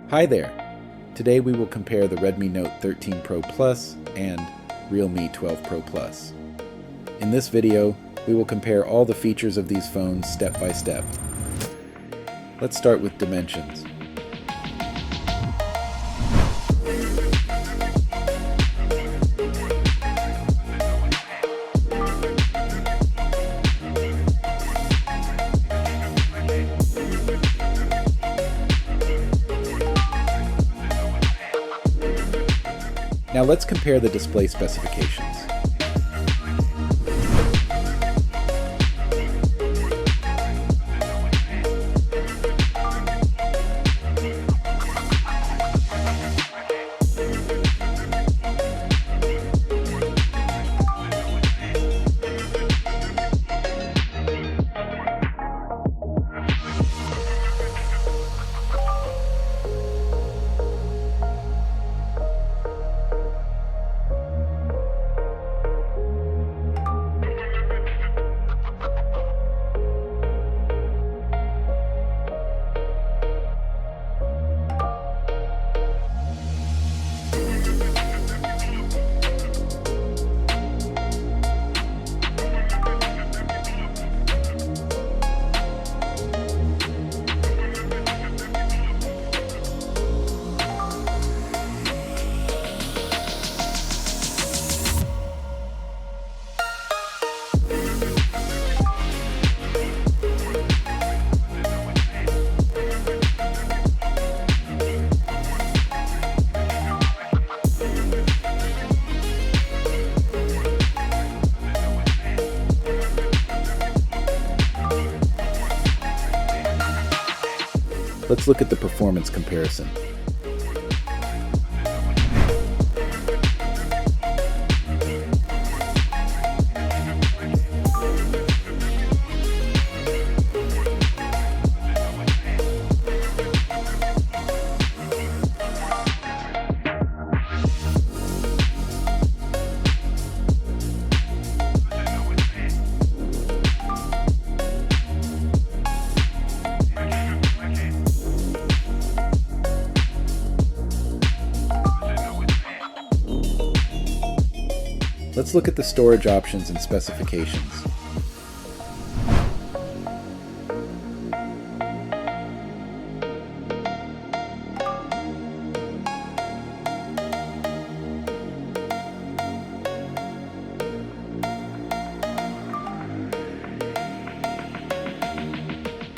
Hi there! Today we will compare the Redmi Note 13 Pro Plus and Realme 12 Pro Plus. In this video, we will compare all the features of these phones step by step. Let's start with dimensions. Now let's compare the display specifications. Let's look at the performance comparison. Let's look at the storage options and specifications.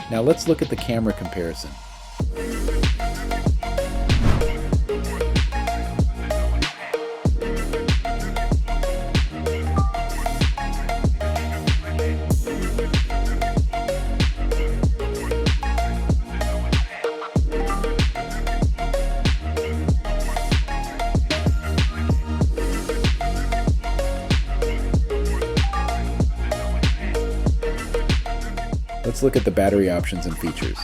Now let's look at the camera comparison. Let's look at the battery options and features.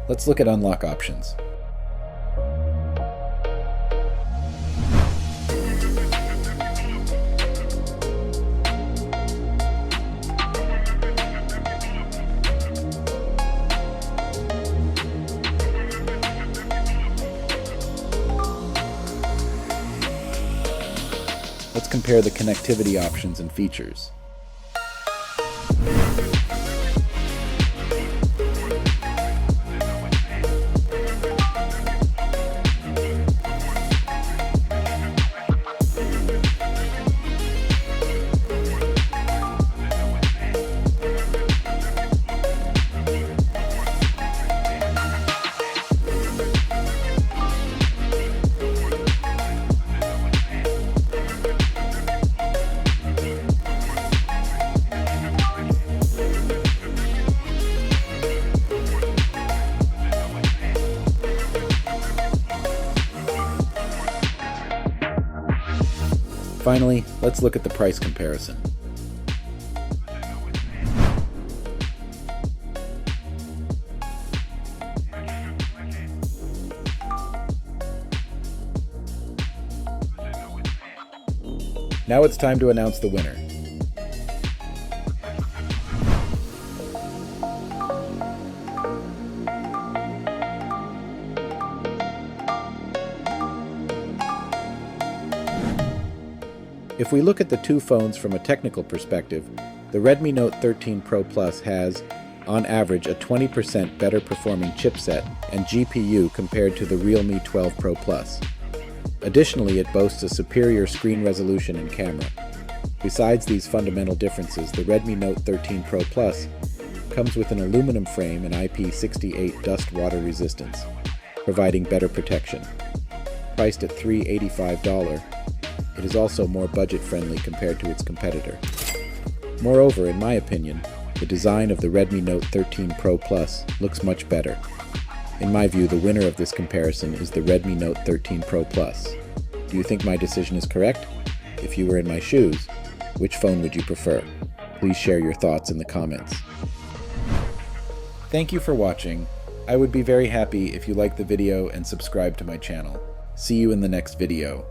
Let's look at unlock options. Let's compare the connectivity options and features. Finally, let's look at the price comparison. Now it's time to announce the winner. If we look at the two phones from a technical perspective, the Redmi Note 13 Pro Plus has, on average, a 20% better performing chipset and GPU compared to the Realme 12 Pro Plus. Additionally, it boasts a superior screen resolution and camera. Besides these fundamental differences, the Redmi Note 13 Pro Plus comes with an aluminum frame and IP68 dust water resistance, providing better protection. Priced at $385, it is also more budget-friendly compared to its competitor. Moreover, in my opinion, the design of the Redmi Note 13 Pro Plus looks much better. In my view, the winner of this comparison is the Redmi Note 13 Pro Plus. Do you think my decision is correct? If you were in my shoes, which phone would you prefer? Please share your thoughts in the comments. Thank you for watching. I would be very happy if you liked the video and subscribe to my channel. See you in the next video.